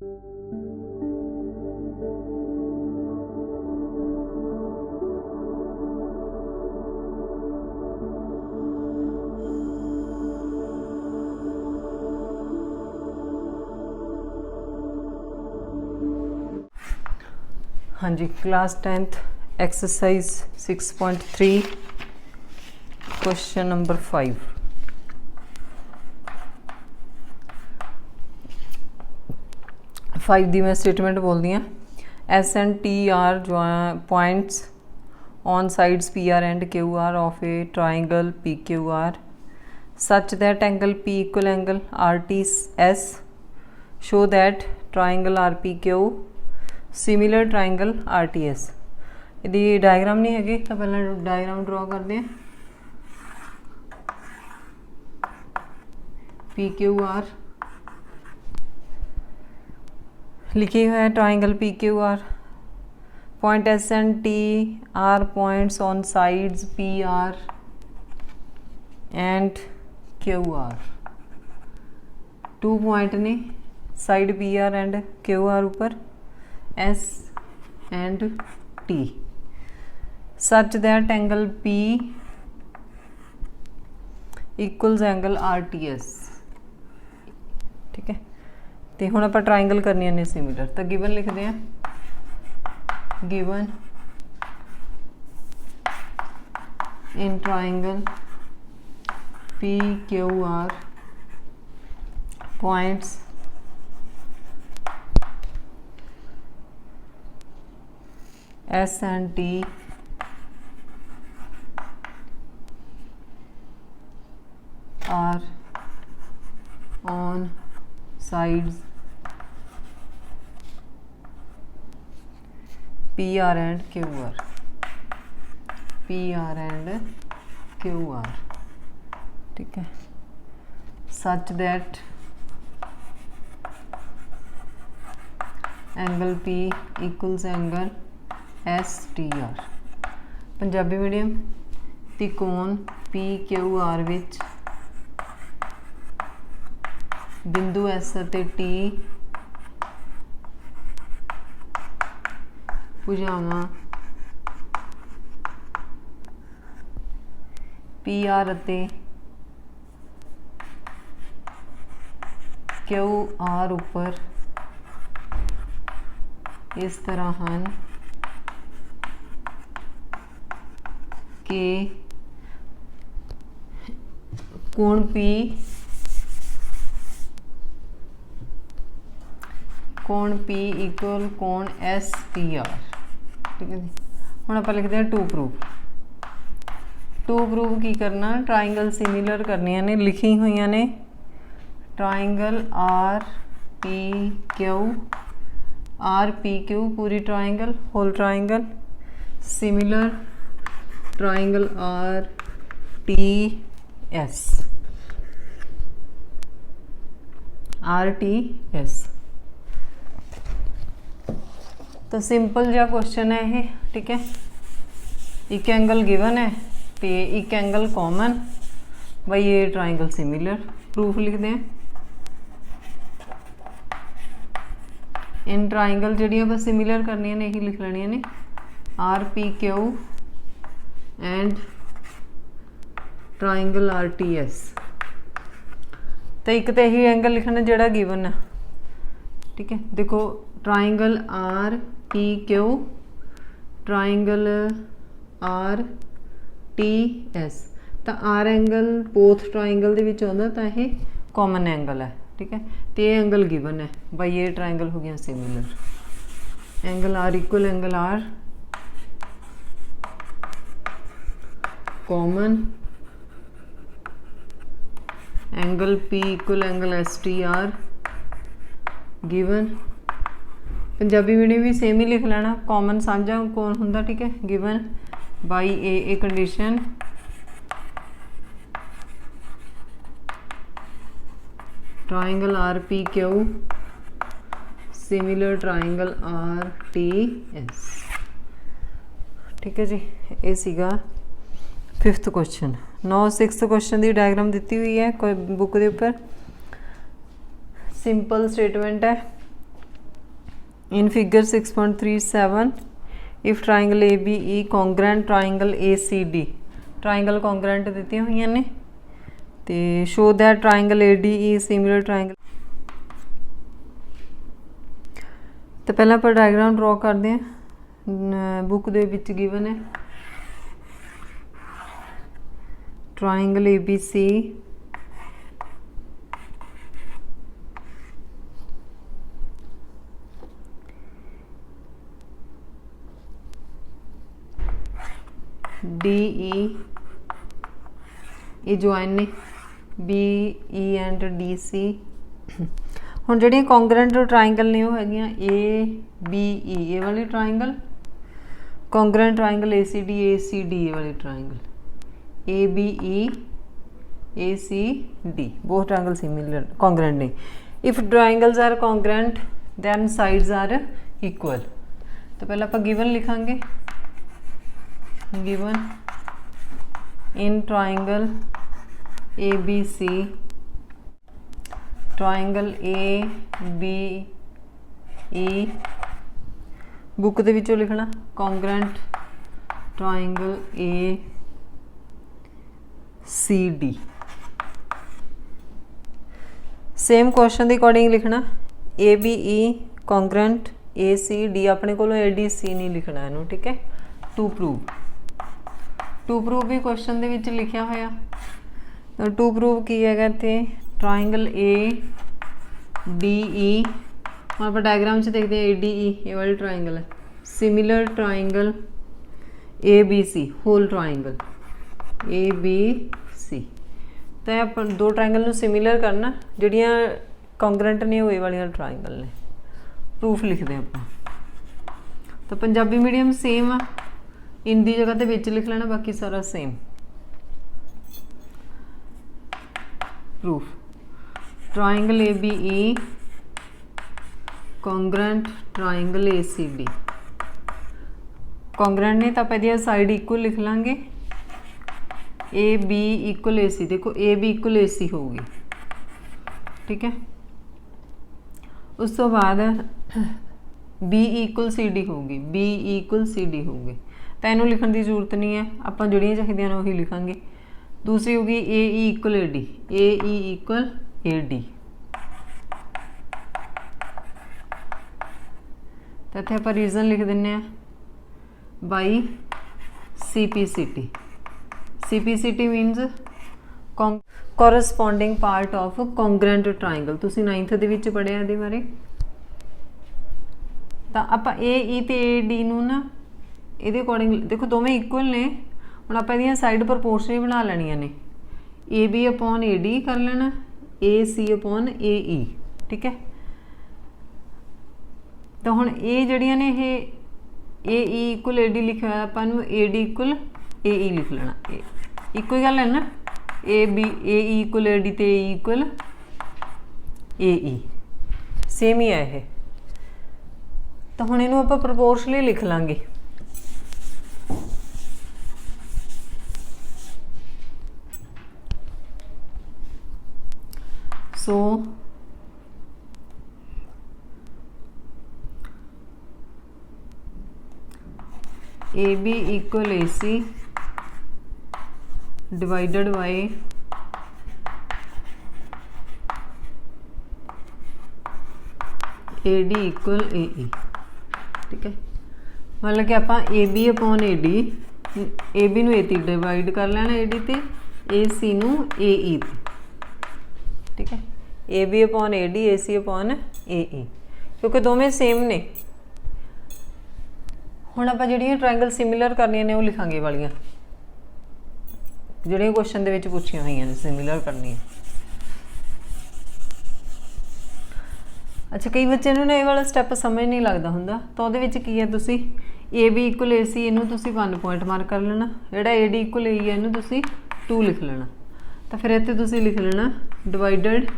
हाँ जी, class 10th exercise 6.3 question number 5। दी मैं स्टेटमेंट बोलती हाँ। S and T R points on sides P R and Q R of a triangle P Q R such that angle P equal angle R T S show that triangle R P Q similar triangle R T S. यदि diagram नहीं है तो पहले diagram draw करते हैं। P Q are लिखे हुए है, triangle P Q R, point S and T R points on sides P R and Q R. 2 point ने side P R and Q R ऊपर S and T such that angle P equals angle RTS। ठीक है, तो हुण आपां triangle करनी ने similar, तो गिवन लिखते हैं, given in triangle PQR points S and T are on sides PR and QR, PR and QR। ठीक है, such that angle P equals angle STR। Punjabi medium त्रिकोण PQR विच बिंदु S ਅਤੇ T भुजावां PR ਅਤੇ QR ਉੱਪਰ इस तरह हैं कि कोण P इक्वल कोण STR। ठीक है जी, हुण आपां लिखते हैं टू प्रूव की करना, ट्राइंगल सिमिलर करनियां ने, लिखी हुई ने ट्राइंगल RPQ पूरी triangle whole triangle, similar triangle RTS। तो सिंपल जा क्वेश्चन है ये। ठीक है, एक एंगल गिवन है तो एक एंगल कॉमन, भाई ये ट्राइंगल सिमिलर। प्रूफ लिखते हैं, इन ट्राइंगल जी बस सिमिलर करनी ने यही लिख लेनी ने RPQ एंड ट्राइंगल RTS। तो एक तो यही एंगल लिखना जोड़ा गिवन है। ठीक है, देखो ट्राइंगल RPQ ट्राइंगल RTS, तो R एंगल बोथ ट्राइंगल दे विच आउंदा, तो यह कॉमन एंगल है। ठीक है, तो ये एंगल गिवन है, भाई ये ट्राइंगल हो गया similar. Angle R equal angle R common, angle P equal angle STR given. Punjabi medium भी सेम ही लिख लेना, कॉमन साझा कौन हुंदा। ठीक है, given by a condition triangle RPQ similar triangle RTS। ठीक है जी, ये सीगा 5th क्वेश्चन। 6th क्वेश्चन की डायग्राम दी हुई है कोई बुक के उपर, सिंपल स्टेटमेंट है। In figure 6.37, if triangle ABE congruent triangle ACD, triangle congruent ਦਿੱਤੀਆਂ ਹੋਈਆਂ ਨੇ ਤੇ show that triangle ADE is similar triangle। तो पहले आप डायग्राम ड्रॉ करते हैं, बुक दे विच गिवन है ट्राइंगल ABC DE ये ज्वाइन ने BE एंड DC। ਹੁਣ ਜਿਹੜੀਆਂ ਕੌਂਗਰੈਂਟ ਟਰਾਇੰਗਲ ਨੇ ਉਹ ਹੈਗੀਆਂ ABE ਇਹ ਵਾਲੀ ਟਰਾਇੰਗਲ, ਕੌਂਗਰੈਂਟ ਟਰਾਇੰਗਲ ACD ACD ਇਹ ਵਾਲੀ triangle ABE ACD, both triangles similar congruent ਨੇ। if triangles are congruent then sides are equal। तो पहले आप given लिखांगे, given in triangle ABC triangle ABE book दे विचों लिखना congruent triangle ACD। Same question के अकॉर्डिंग लिखना ABE कॉन्ग्रेंट ACD, अपने को ADC नहीं लिखना इनू, ठीक है। टू प्रूव भी क्वेश्चन दे विच लिखिया होया। टू प्रूव की है इत्थे ट्राइंगल ADE, आप डायग्राम से देखते हैं ADE ये वाली ट्राइंगल है, similar triangle ABC whole triangle ABC। तो आप दो ट्राइंगल नूं सिमिलर करना, जिहड़ियां कॉन्ग्रेंट ने वो ये वाली ट्राइंगल ने। प्रूफ लिखते हैं आप। तो पंजाबी मीडियम सेम आ, हिंदी जगह ते विच लिख लेना, बाकी सारा same. Proof triangle ABE congruent triangle ACD congruent ने तो आप साइड इक्वल लिख लाँगे, AB इक्वल AC। देखो AB इक्वल AC होगी, ठीक है। उस तो बाद BE इक्वल CD होगी, BE इक्वल CD होगी। तो इनू लिखने की जरूरत नहीं है, आप जड़ियाँ चाहिए उही लिखांगे। दूसरी होगी AE equal AD, AE equal AD। तो इत्थे आप रीजन लिख दें by CPCT। CPCT मीनस corresponding part of congruent triangle, तुसीं 9th दे विच पढ़िया इहदे बारे। तो आप AE ते AD नूं ना इहदे अकॉर्डिंग देखो दोवें इक्वल ने, हुण आपां इहदियां साइड प्रपोर्शनल बना लैणियां ने, AB अपॉन AD कर लेना, AC अपॉन AE, ठीक है। तो हुण ये जड़ियां ने ये AE इक्वल AD लिखा है, आपां नूं AD इक्वल AE लिख लेना, इक्को ही गल है ना। AE इक्वल AD ते AE इक्वल AE सेम ही है ये। तो हुण इहनूं आपां प्रपोर्शनली लिख लांगे। सो AB equal AC divided by AD equal AE, ठीक है। मतलब कि आप AB अपॉन AD, AB नूं AC डिवाइड कर लेना AD ते, AC नूं AE ते, ठीक है। AB upon AD AC upon AE, क्योंकि दोवें सेम ने। हुण आपां जिहड़ियां ट्राइंगल सिमिलर करनियां ने वो लिखांगे वालियां, जिहड़ियां क्वेश्चन दे विच पुछियां होईयां ने सिमिलर करनियां। अच्छा, कई बच्चे नूं ये वाला स्टैप समझ नहीं लगता हुंदा, तो उहदे विच की है, तुसीं AB इक्वल AC इनू तुसीं 1 पॉइंट मार्क कर लेना, जिहड़ा AD इक्वल AE है इनू तुसीं 2 लिख लेना। तो फिर इत्थे तुसीं लिख लेना डिवाइडेड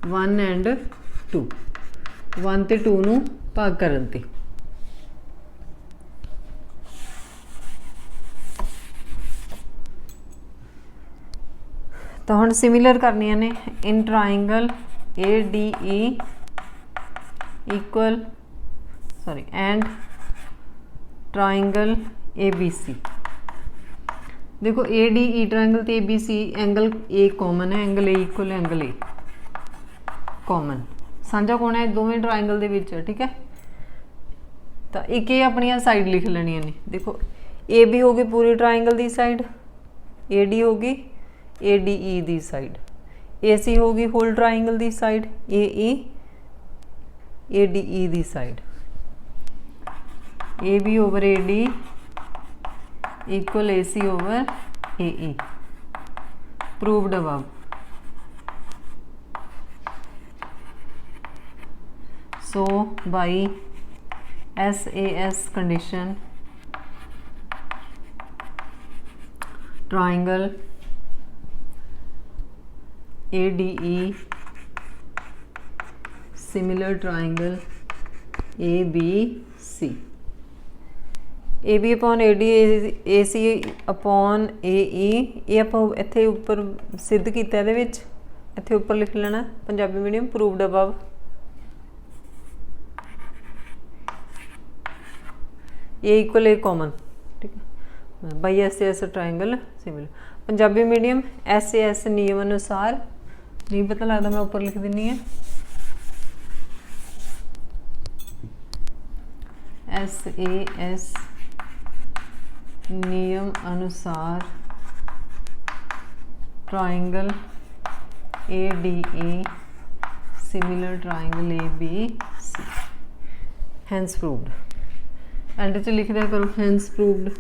वन एंड 2, 1 ते 2 नूं भाग करन ते। तो हुण सिमिलर करनियां ने इन triangle A D E equal sorry and triangle A B C. देखो ए डी ई ट्राइंगल तो A B C angle A common है, angle A equal angle A common साझा कौन है दोवें ट्राइंगल दे विच, ठीक है। तो एक ये अपनियां साइड लिख लेनियां ने। देखो ए बी होगी पूरी ट्राइंगल दी साइड, ए डी होगी ए डी ई दी साइड, ए सी होगी होल ट्राइंगल दी साइड, ए डी ई दी side, A B over A D equal A C over A E. Proved above. So by SAS condition triangle ADE similar triangle ABC, AB upon AD AC upon AE ये ਆਪਾਂ ਇੱਥੇ ਉੱਪਰ ਸਿੱਧ ਕੀਤਾ, ਇਹਦੇ ਵਿੱਚ ਇੱਥੇ ਉੱਪਰ ਲਿਖ ਲੈਣਾ ਪੰਜਾਬੀ ਮੀਡੀਅਮ proved above। ए इक्वल ए कॉमन, ठीक है। By S A S triangle similar. Punjabi medium S A S नियम अनुसार नहीं पता लगता, मैं ऊपर लिख दिनी है एस ए एस नियम अनुसार triangle A D A similar triangle A B C hence proved. And च लिख दिया करो हैंस प्रूव्ड।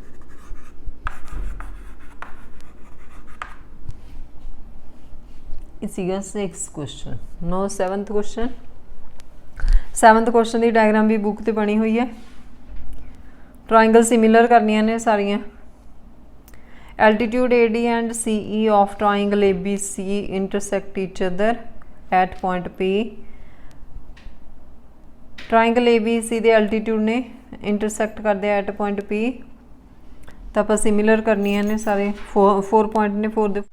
इसीगा 6th question. No 7th question. 7th question की डायग्राम भी बुक ते बनी हुई है। ट्राइंगल सिमिलर करनियां ने सारियां। Altitude A D and C E of triangle A B C intersect each other at point P. Triangle A B C दे एल्टीट्यूड ने इंटरसेक्ट करते हैं एट पॉइंट पी। तो आप सिमिलर करनियां ने सारे 4 पॉइंट ने for the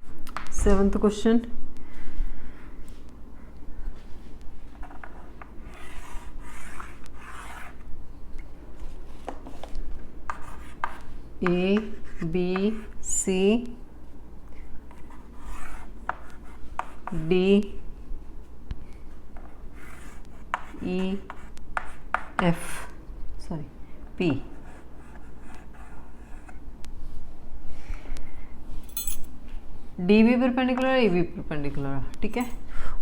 7th question. A B C D E F sorry P. D भी परपेंडिकुलर ए भी परपेंडिकुलर, ठीक है।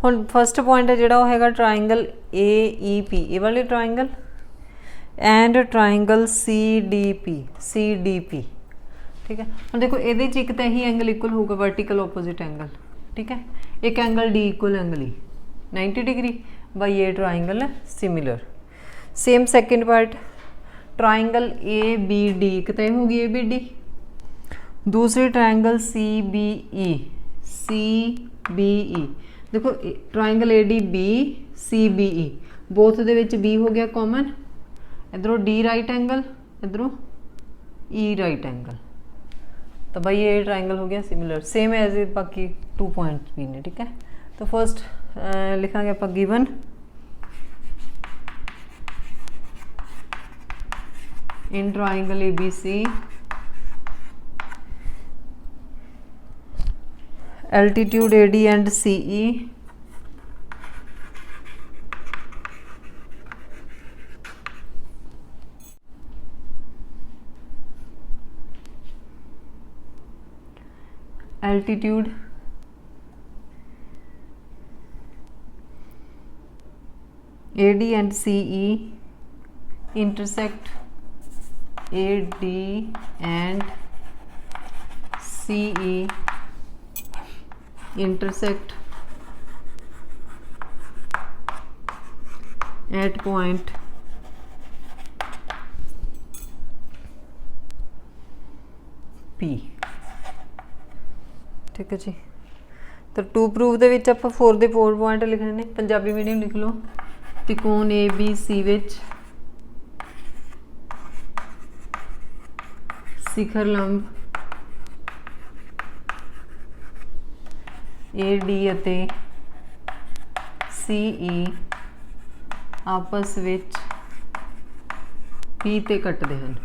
हुण फर्स्ट पॉइंट है जिहड़ा वो हैगा ट्राइंगल ए ई पी, ये वाले triangle and triangle C D P, ठीक है। हुण देखो ये एक तो यही एंगल इक्वल होगा वर्टिकल ओपोजिट एंगल, ठीक है। एक angle D equal angle E 90 degree by ये triangle similar. Same second part triangle A B D कितने होगी ए बी डी। दूसरी ट्राइंगल सी बी ई। देखो triangle A D B C B E both दे विच B हो गया common, इधरों D right angle इधरों ई right angle. तो भाई ये ट्राइंगल हो गया सिमिलर, सेम एज बाकी 2 पॉइंट्स भी ने, ठीक है। तो फर्स्ट लिखांगे आप given in triangle ABC altitude AD and CE altitude AD and CE intersect AD and CE intersect at point P, ठीक है जी। तो 2 प्रूफ दे विच आपां 4 दे 4 पॉइंट लिखने ने। पंजाबी मीडियम लिख लो त्रिकोण ए बी सी विच शिखर लंब AD ਅਤੇ CE आपस ਵਿੱਚ P ਤੇ ਕੱਟਦੇ ਹਨ।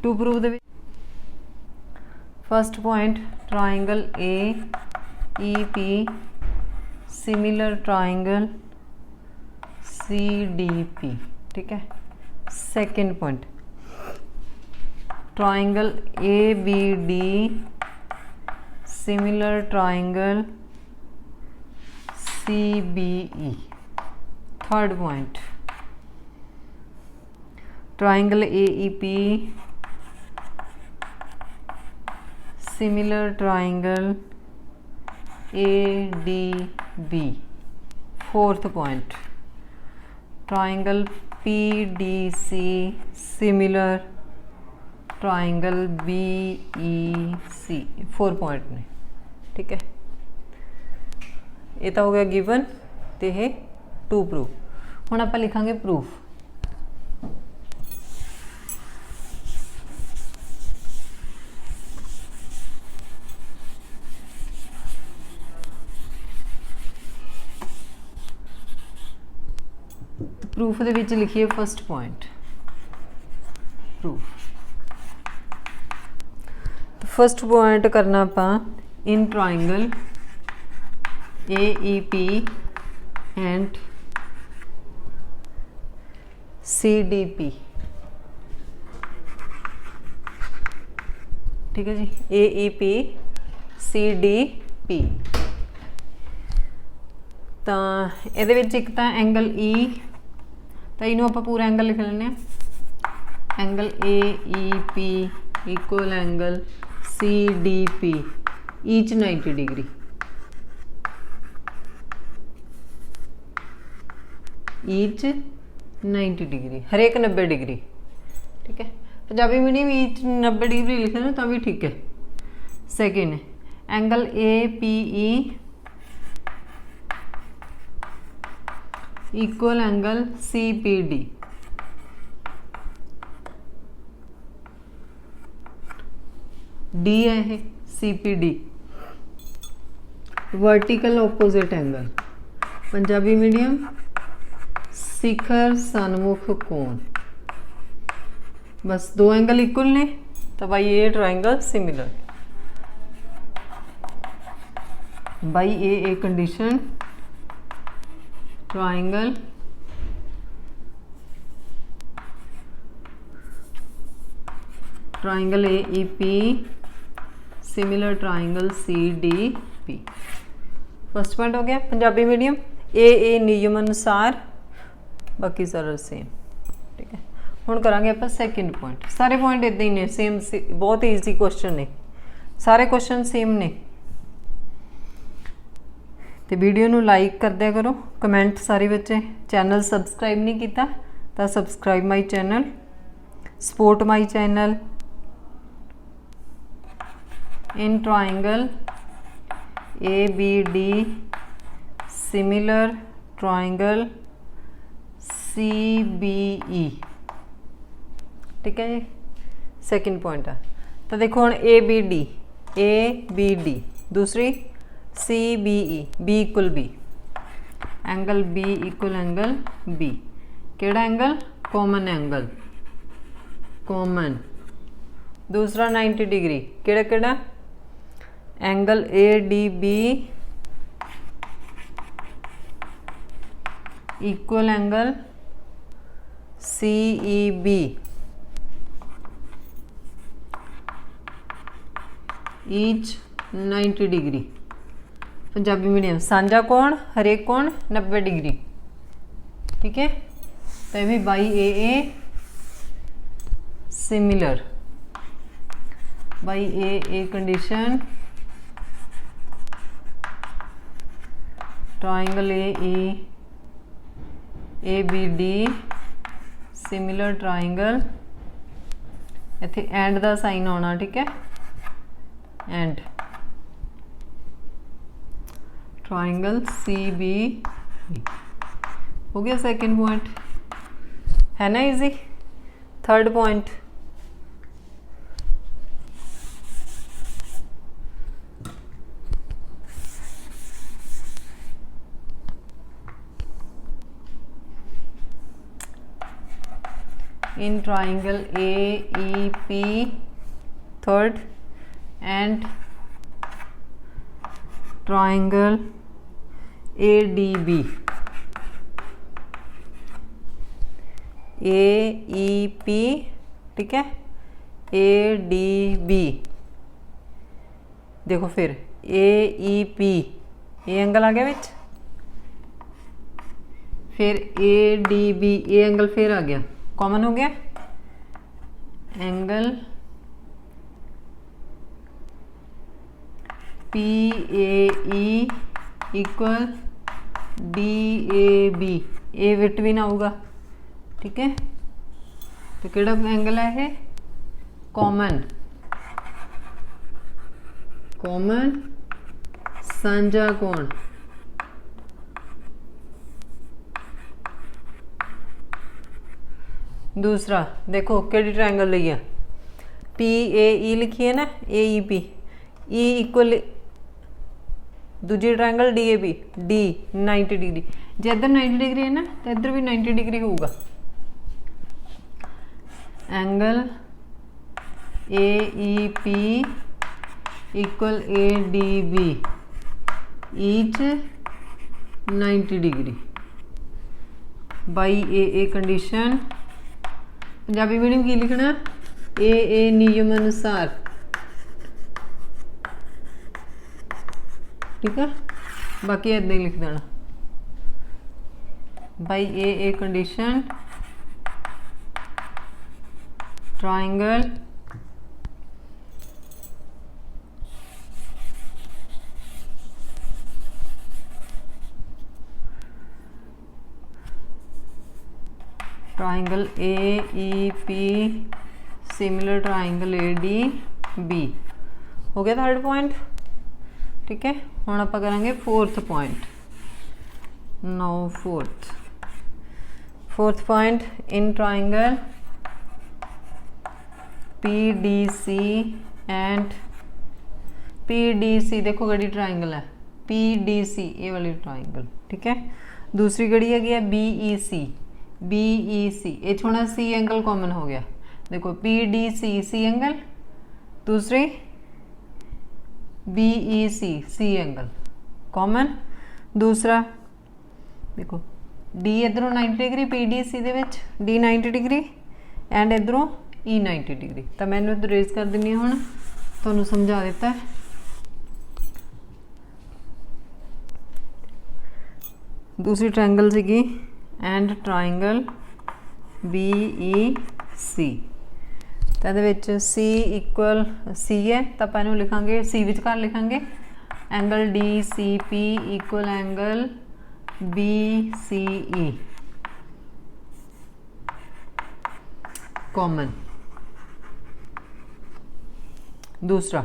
To prove the first point, triangle AEP similar triangle CDP, ठीक है। second point, triangle ABD similar triangle CBE। third point, triangle AEP similar triangle ADB। fourth point, triangle PDC similar triangle BEC। 4 point ने, ठीक है। ये तो हो गया given ते है टू प्रूफ। हुण आपां लिखांगे प्रूफ। प्रूफ दे विच लिखिए फर्स्ट पॉइंट प्रूफ। तो फर्स्ट पॉइंट करना आपां in triangle AEP and CDP, ठीक है जी। AEP CDP तो ये एक तो एंगल E, तो इनू आप पूरा एंगल लिख लें। Angle AEP equal angle CDP each 90 degree, each 90 degree, हर एक 90 डिग्री, ठीक है। पंजाबी मीडियम ईच 90 डिग्री लिख लें तो भी ठीक है। Second angle APE equal angle CPD, D है CPD vertical opposite angle, Punjabi medium शिखर सन्मुख कोण। बस दो एंगल इक्वल ने तो भाई ये triangle similar. By a condition triangle AEP similar triangle CDP। First point हो गया पंजाबी मीडियम। ए नियम अनुसार, बाकी सारा सेम, ठीक है। हुण करांगे आपां सैकेंड पॉइंट। सारे पॉइंट इदां ही ने, सेम बहुत ईजी क्वेश्चन ने, सारे क्वेश्चन सेम ने। तो वीडियो नू लाइक कर दिया करो, कमेंट सारे बच्चे। चैनल सबसक्राइब नहीं किया तो subscribe my channel, support my channel. In triangle ABD similar triangle CBE, ठीक है जी। सेकंड पॉइंट है तो देखो हम ABD दूसरी CBE, B equal B, angle B equal angle B। केड़ा एंगल? Common angle, common. दूसरा 90 डिग्री, केड़ा केड़ा? Angle ADB equal angle CEB, each 90 degree. Punjabi medium सांझा कोण, हरेक कोण 90 डिग्री, ठीक है। तो ये भी by a similar, by a condition triangle ABD similar triangle, इत्थे एंड का साइन आना, ठीक है। एंड ट्राइंगल सी बी हो गया सेकंड पॉइंट, है ना easy. Third point, in triangle AEP third and triangle ADB, AEP ठीक है, ADB देखो फिर AEP ये एंगल आ गया विच, फिर ADB ये एंगल फिर आ गया, कॉमन हो गया एंगल PAE इक्वल DAB, ए विट भी ना होगा ठीक है। तो केड़ा एंगल है ये, कॉमन कॉमन सांझा कोण। दूसरा देखो केड़ी ट्रायंगल ली है, PAE लिखी है ना, AEP E इक्वल दूजी ट्रायंगल DAB, D 90 डिग्री, जो इधर 90 डिग्री है ना तो इधर भी 90 डिग्री होगा। Angle AEP equal ADB each 90 degree by AA condition. Punjabi medium की लिखना, AA नियम अनुसार ठीक है, बाकी इदा ही लिख देना by AA condition triangle triangle AEP similar triangle ADB हो गया थर्ड पॉइंट ठीक है। हुण आपां करांगे fourth point. Now fourth point in triangle PDC and PDC देखो गड़ी ट्राइंगल है PDC ये वाली ट्राइंगल ठीक है। दूसरी गड़ी है BEC ये छोड़ा C एंगल कॉमन हो गया। देखो PDC C एंगल, दूसरी BEC C एंगल कॉमन। दूसरा देखो D इधरों 90 डिग्री PDC दे विच D 90 डिग्री एंड इधरों E 90 डिग्री। तो मैं इन्हूं रेज कर दिंदी हूँ, हुण तुहानूं समझा दिता है। दूसरी ट्रायंगल सीगी एंड ट्रायंगल BEC तो ये C इक्वल C है तो आप इन्हूं लिखांगे C विचकार लिखांगे angle DCP equal angle BCE common. दूसरा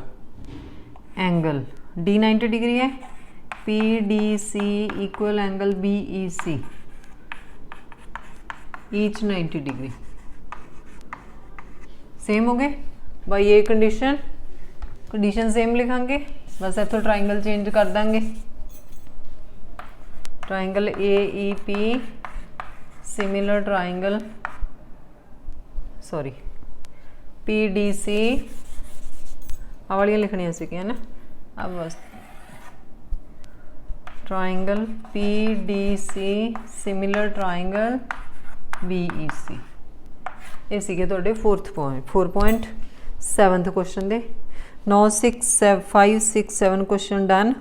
एंगल D 90 डिग्री है PDC equal angle BEC each 90 degree same हो गए बाई ये कंडीशन सेम लिखांगे, बस इथों ट्राइंगल चेंज कर देंगे। Triangle AEP similar triangle PDC आ वालियां लिखनियां सी है ना। अब बस triangle PDC similar triangle BEC ये सीगे तुहाडे 4.7 क्वेश्चन दे। 9 6 5 6 7 क्वेश्चन डन।